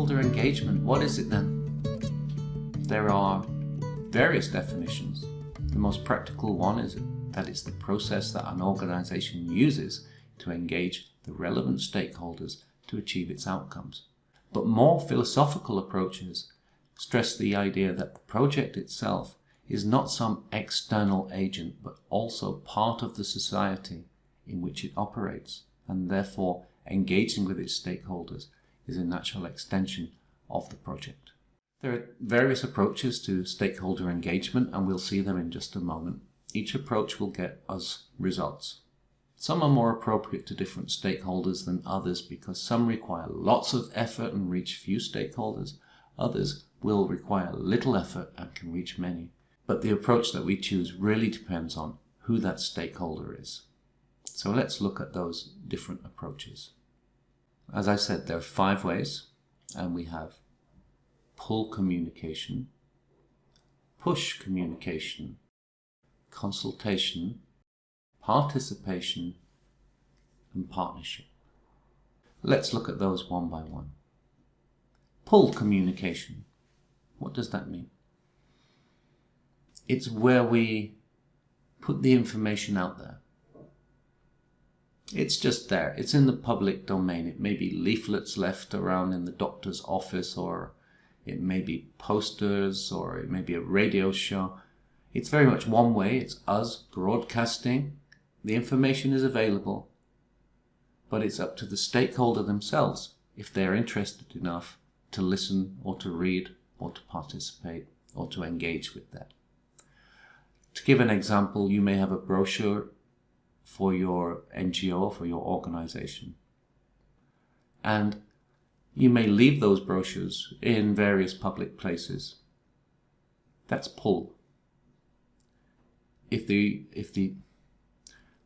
Stakeholder engagement, what is it then? There are various definitions. The most practical one is that it's the process that an organization uses to engage the relevant stakeholders to achieve its outcomes. But more philosophical approaches stress the idea that the project itself is not some external agent, but also part of the society in which it operates, and therefore engaging with its stakeholders is a natural extension of the project. There are various approaches to stakeholder engagement, and we'll see them in just a moment. Each approach will get us results. Some are more appropriate to different stakeholders than others because some require lots of effort and reach few stakeholders. Others will require little effort and can reach many. But the approach that we choose really depends on who that stakeholder is. So let's look at those different approaches. As I said, there are 5 ways, and we have pull communication, push communication, consultation, participation, and partnership. Let's look at those one by one. Pull communication. What does that mean? It's where we put the information out there. It's just there. It's in the public domain. It may be leaflets left around in the doctor's office, or it may be posters, or it may be a radio show. It's very much one way. It's us broadcasting. The information is available, but it's up to the stakeholder themselves if they're interested enough to listen or to read or to participate or to engage with that. To give an example, you may have a brochure for your NGO, for your organization, and you may leave those brochures in various public places. That's pull.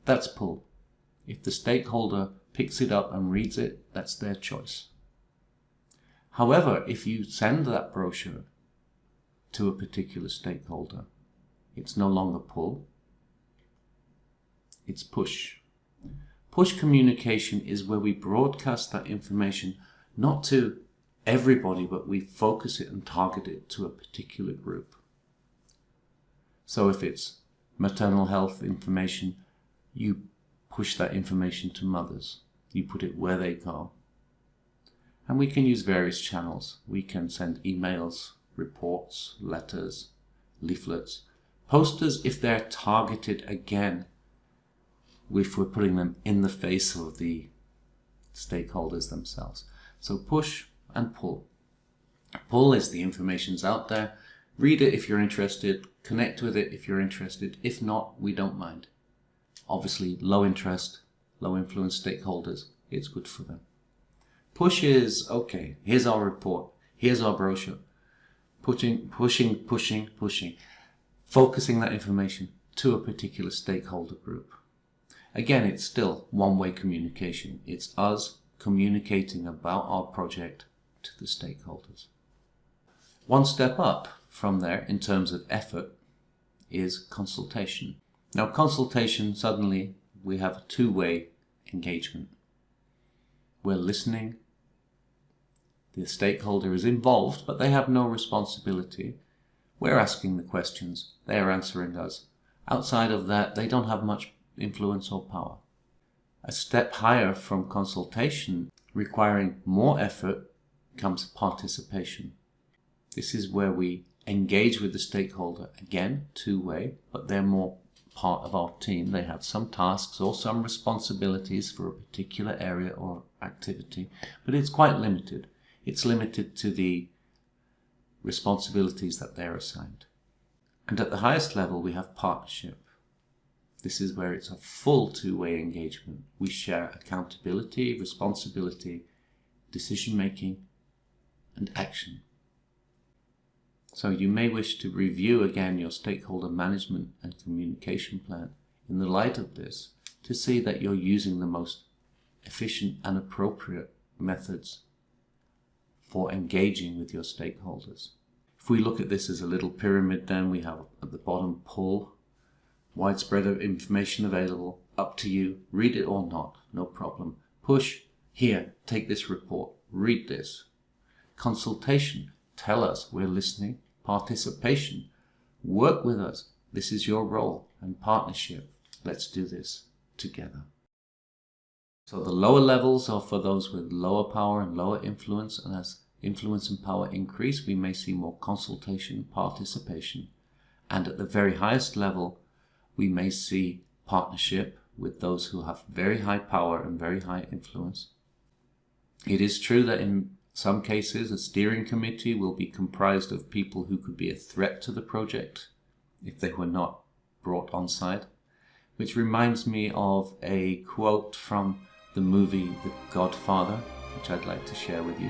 That's pull. If the stakeholder picks it up and reads it, that's their choice. However, if you send that brochure to a particular stakeholder, it's no longer pull, it's push. Push communication is where we broadcast that information not to everybody, but we focus it and target it to a particular group. So if it's maternal health information, you push that information to mothers. You put it where they go. And we can use various channels. We can send emails, reports, letters, leaflets, posters if they're targeted again, if we're putting them in the face of the stakeholders themselves. So push and pull. Pull is the information's out there. Read it if you're interested. Connect with it if you're interested. If not, we don't mind. Obviously, low interest, low influence stakeholders, it's good for them. Push is, okay, here's our report, here's our brochure. Pushing. Focusing that information to a particular stakeholder group. Again, it's still one-way communication. It's us communicating about our project to the stakeholders. One step up from there in terms of effort is consultation. Now, consultation, suddenly we have a 2-way engagement. We're listening. The stakeholder is involved, but they have no responsibility. We're asking the questions. They're answering us. Outside of that, they don't have much influence or power. A step higher from consultation, requiring more effort, comes participation. This is where we engage with the stakeholder. Again, 2-way, but they're more part of our team. They have some tasks or some responsibilities for a particular area or activity, but it's quite limited. It's limited to the responsibilities that they're assigned. And at the highest level, we have partnership. This is where it's a full 2-way engagement. We share accountability, responsibility, decision-making, and action. So you may wish to review again your stakeholder management and communication plan in the light of this to see that you're using the most efficient and appropriate methods for engaging with your stakeholders. If we look at this as a little pyramid, then we have at the bottom pull, widespread of information available, up to you, read it or not, no problem. Push, here, take this report, read this. Consultation, tell us, we're listening. Participation, work with us, this is your role. And partnership, let's do this together. So the lower levels are for those with lower power and lower influence, and as influence and power increase, we may see more consultation, participation, and at the very highest level, we may see partnership with those who have very high power and very high influence. It is true that in some cases, a steering committee will be comprised of people who could be a threat to the project if they were not brought on side, which reminds me of a quote from the movie The Godfather, which I'd like to share with you.